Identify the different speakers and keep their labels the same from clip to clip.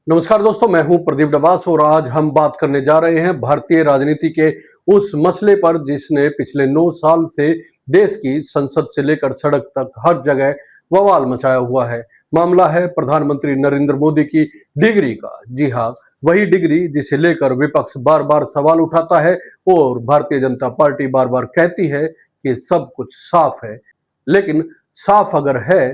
Speaker 1: नमस्कार दोस्तों, मैं हूं प्रदीप डबास और आज हम बात करने जा रहे हैं भारतीय राजनीति के उस मसले पर जिसने पिछले 9 साल से देश की संसद से लेकर सड़क तक हर जगह बवाल मचाया हुआ है। मामला है प्रधानमंत्री नरेंद्र मोदी की डिग्री का। जी हां, वही डिग्री जिसे लेकर विपक्ष बार बार सवाल उठाता है और भारतीय जनता पार्टी बार बार कहती है कि सब कुछ साफ है। लेकिन साफ अगर है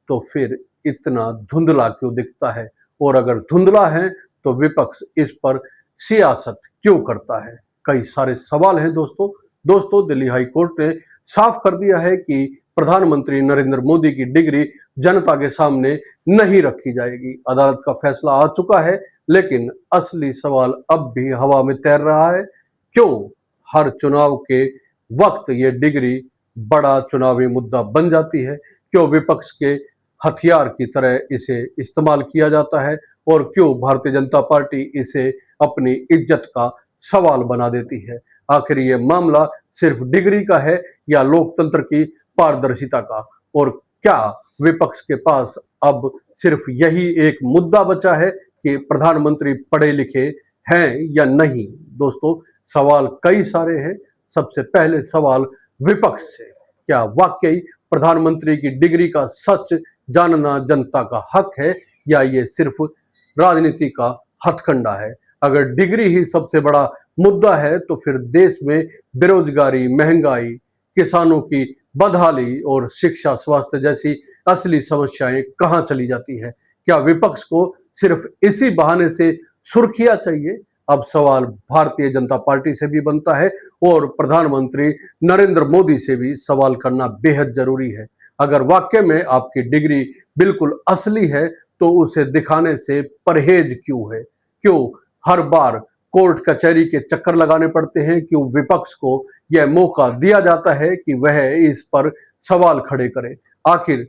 Speaker 1: तो फिर इतना धुंधला क्यों दिखता है, और अगर धुंधला है तो विपक्ष इस पर सियासत क्यों करता है? कई सारे सवाल हैं दोस्तों दिल्ली हाई कोर्ट ने साफ कर दिया है कि प्रधानमंत्री नरेंद्र मोदी की डिग्री जनता के सामने नहीं रखी जाएगी। अदालत का फैसला आ चुका है, लेकिन असली सवाल अब भी हवा में तैर रहा है। क्यों हर चुनाव के वक्त ये डिग्री बड़ा चुनावी मुद्दा बन जाती है? क्यों विपक्ष के हथियार की तरह इसे इस्तेमाल किया जाता है, और क्यों भारतीय जनता पार्टी इसे अपनी इज्जत का सवाल बना देती है? आखिर ये मामला सिर्फ डिग्री का है या लोकतंत्र की पारदर्शिता का? और क्या विपक्ष के पास अब सिर्फ यही एक मुद्दा बचा है कि प्रधानमंत्री पढ़े लिखे हैं या नहीं? दोस्तों, सवाल कई सारे हैं। सबसे पहले सवाल विपक्ष से, क्या वाकई प्रधानमंत्री की डिग्री का सच जानना जनता का हक है, या ये सिर्फ राजनीति का हथकंडा है? अगर डिग्री ही सबसे बड़ा मुद्दा है तो फिर देश में बेरोजगारी, महंगाई, किसानों की बदहाली और शिक्षा, स्वास्थ्य जैसी असली समस्याएं कहां चली जाती है? क्या विपक्ष को सिर्फ इसी बहाने से सुर्खियां चाहिए? अब सवाल भारतीय जनता पार्टी से भी बनता है और प्रधानमंत्री नरेंद्र मोदी से भी सवाल करना बेहद जरूरी है। अगर वाकई में आपकी डिग्री बिल्कुल असली है तो उसे दिखाने से परहेज क्यों है? क्यों हर बार कोर्ट कचहरी के चक्कर लगाने पड़ते हैं? क्यों विपक्ष को यह मौका दिया जाता है कि वह इस पर सवाल खड़े करे? आखिर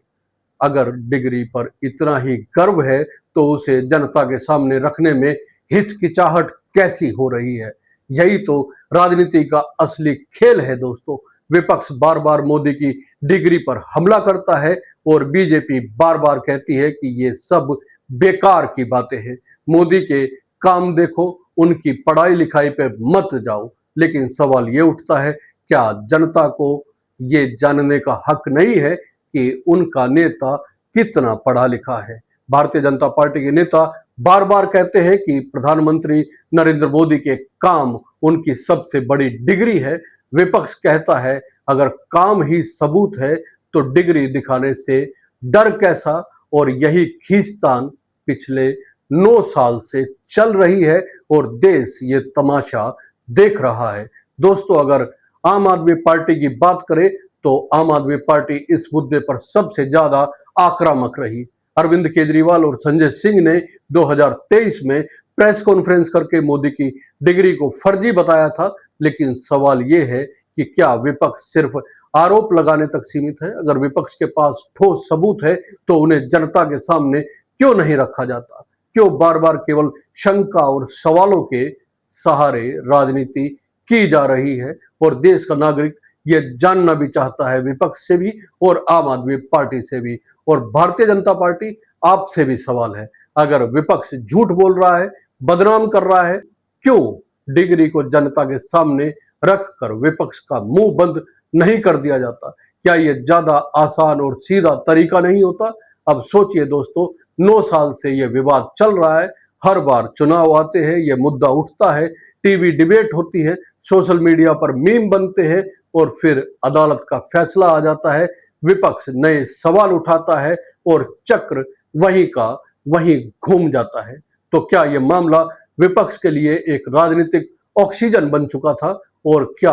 Speaker 1: अगर डिग्री पर इतना ही गर्व है तो उसे जनता के सामने रखने में हिचकिचाहट कैसी हो रही है? यही तो राजनीति का असली खेल है दोस्तों। विपक्ष बार बार मोदी की डिग्री पर हमला करता है और बीजेपी बार बार कहती है कि ये सब बेकार की बातें हैं। मोदी के काम देखो, उनकी पढ़ाई लिखाई पे मत जाओ। लेकिन सवाल ये उठता है, क्या जनता को ये जानने का हक नहीं है कि उनका नेता कितना पढ़ा लिखा है? भारतीय जनता पार्टी के नेता बार बार कहते हैं कि प्रधानमंत्री नरेंद्र मोदी के काम उनकी सबसे बड़ी डिग्री है। विपक्ष कहता है अगर काम ही सबूत है तो डिग्री दिखाने से डर कैसा? और यही खींचतान पिछले 9 साल से चल रही है और देश ये तमाशा देख रहा है। दोस्तों, अगर आम आदमी पार्टी की बात करें तो आम आदमी पार्टी इस मुद्दे पर सबसे ज्यादा आक्रामक रही। अरविंद केजरीवाल और संजय सिंह ने 2023 में प्रेस कॉन्फ्रेंस करके मोदी की डिग्री को फर्जी बताया था। लेकिन सवाल यह है कि क्या विपक्ष सिर्फ आरोप लगाने तक सीमित है? अगर विपक्ष के पास ठोस सबूत है तो उन्हें जनता के सामने क्यों नहीं रखा जाता? क्यों बार बार केवल शंका और सवालों के सहारे राजनीति की जा रही है? और देश का नागरिक ये जानना भी चाहता है, विपक्ष से भी और आम आदमी पार्टी से भी। और भारतीय जनता पार्टी आपसे भी सवाल है, अगर विपक्ष झूठ बोल रहा है, बदनाम कर रहा है, क्यों डिग्री को जनता के सामने रखकर विपक्ष का मुंह बंद नहीं कर दिया जाता? क्या ये ज्यादा आसान और सीधा तरीका नहीं होता? अब सोचिए दोस्तों, 9 साल से ये विवाद चल रहा है। हर बार चुनाव आते हैं ये मुद्दा उठता है, टीवी डिबेट होती है, सोशल मीडिया पर मीम बनते हैं और फिर अदालत का फैसला आ जाता है। विपक्ष नए सवाल उठाता है और चक्र वहीं का वहीं घूम जाता है। तो क्या यह मामला विपक्ष के लिए एक राजनीतिक ऑक्सीजन बन चुका था, और क्या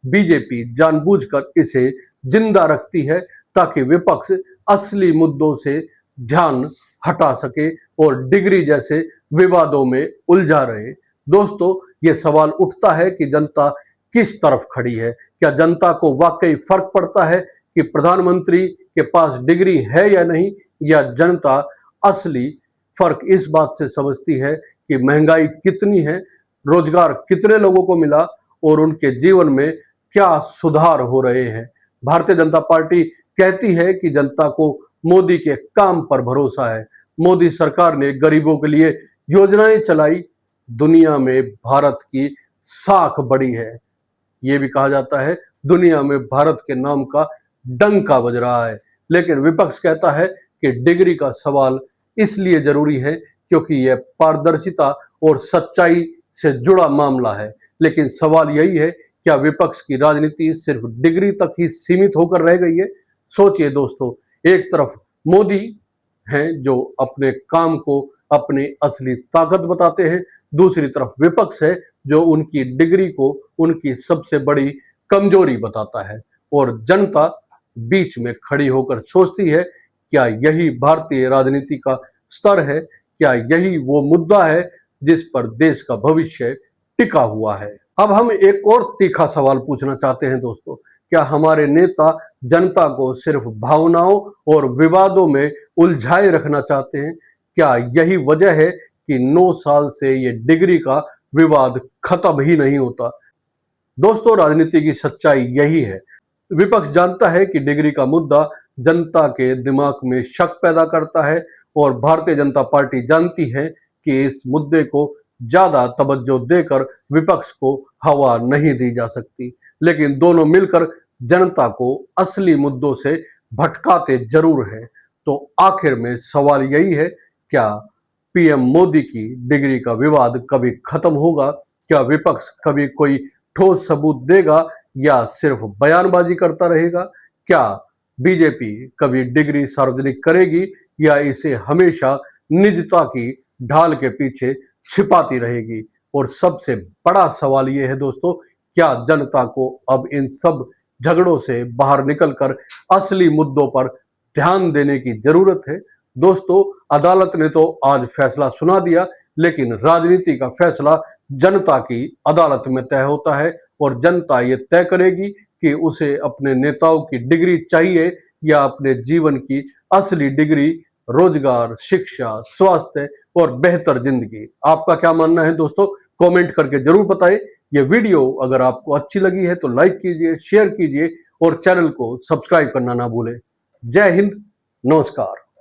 Speaker 1: बीजेपी जानबूझकर इसे जिंदा रखती है ताकि विपक्ष असली मुद्दों से ध्यान हटा सके और डिग्री जैसे विवादों में उलझा रहे? दोस्तों, ये सवाल उठता है कि जनता किस तरफ खड़ी है। क्या जनता को वाकई फर्क पड़ता है कि प्रधानमंत्री के पास डिग्री है या नहीं, या जनता असली फर्क इस बात से समझती है कि महंगाई कितनी है, रोजगार कितने लोगों को मिला और उनके जीवन में क्या सुधार हो रहे हैं? भारतीय जनता पार्टी कहती है कि जनता को मोदी के काम पर भरोसा है। मोदी सरकार ने गरीबों के लिए योजनाएं चलाई, दुनिया में भारत की साख बढ़ी है। ये भी कहा जाता है दुनिया में भारत के नाम का डंका बज रहा है। लेकिन विपक्ष कहता है कि डिग्री का सवाल इसलिए जरूरी है क्योंकि यह पारदर्शिता और सच्चाई से जुड़ा मामला है। लेकिन सवाल यही है, क्या विपक्ष की राजनीति सिर्फ डिग्री तक ही सीमित होकर रह गई है? सोचिए दोस्तों, एक तरफ मोदी हैं जो अपने काम को अपनी असली ताकत बताते हैं, दूसरी तरफ विपक्ष है जो उनकी डिग्री को उनकी सबसे बड़ी कमजोरी बताता है। और जनता बीच में खड़ी होकर सोचती है, क्या यही भारतीय राजनीति का स्तर है? क्या यही वो मुद्दा है जिस पर देश का भविष्य टिका हुआ है? अब हम एक और तीखा सवाल पूछना चाहते हैं दोस्तों, क्या हमारे नेता जनता को सिर्फ भावनाओं और विवादों में उलझाए रखना चाहते हैं? क्या यही वजह है कि 9 साल से ये डिग्री का विवाद खत्म ही नहीं होता? दोस्तों, राजनीति की सच्चाई यही है। विपक्ष जानता है कि डिग्री का मुद्दा जनता के दिमाग में शक पैदा करता है और भारतीय जनता पार्टी जानती है कि इस मुद्दे को ज्यादा तवज्जो देकर विपक्ष को हवा नहीं दी जा सकती। लेकिन दोनों मिलकर जनता को असली मुद्दों से भटकाते जरूर हैं। तो आखिर में सवाल यही है, क्या पीएम मोदी की डिग्री का विवाद कभी खत्म होगा? क्या विपक्ष कभी कोई ठोस सबूत देगा या सिर्फ बयानबाजी करता रहेगा? क्या बीजेपी कभी डिग्री सार्वजनिक करेगी या इसे हमेशा निजता की ढाल के पीछे छिपाती रहेगी? और सबसे बड़ा सवाल यह है दोस्तों, क्या जनता को अब इन सब झगड़ों से बाहर निकलकर असली मुद्दों पर ध्यान देने की जरूरत है? दोस्तों, अदालत ने तो आज फैसला सुना दिया, लेकिन राजनीति का फैसला जनता की अदालत में तय होता है और जनता ये तय करेगी कि उसे अपने नेताओं की डिग्री चाहिए या अपने जीवन की असली डिग्री, रोजगार, शिक्षा, स्वास्थ्य और बेहतर जिंदगी। आपका क्या मानना है दोस्तों? कमेंट करके जरूर बताएं। ये वीडियो अगर आपको अच्छी लगी है तो लाइक कीजिए, शेयर कीजिए और चैनल को सब्सक्राइब करना ना भूलें। जय हिंद, नमस्कार।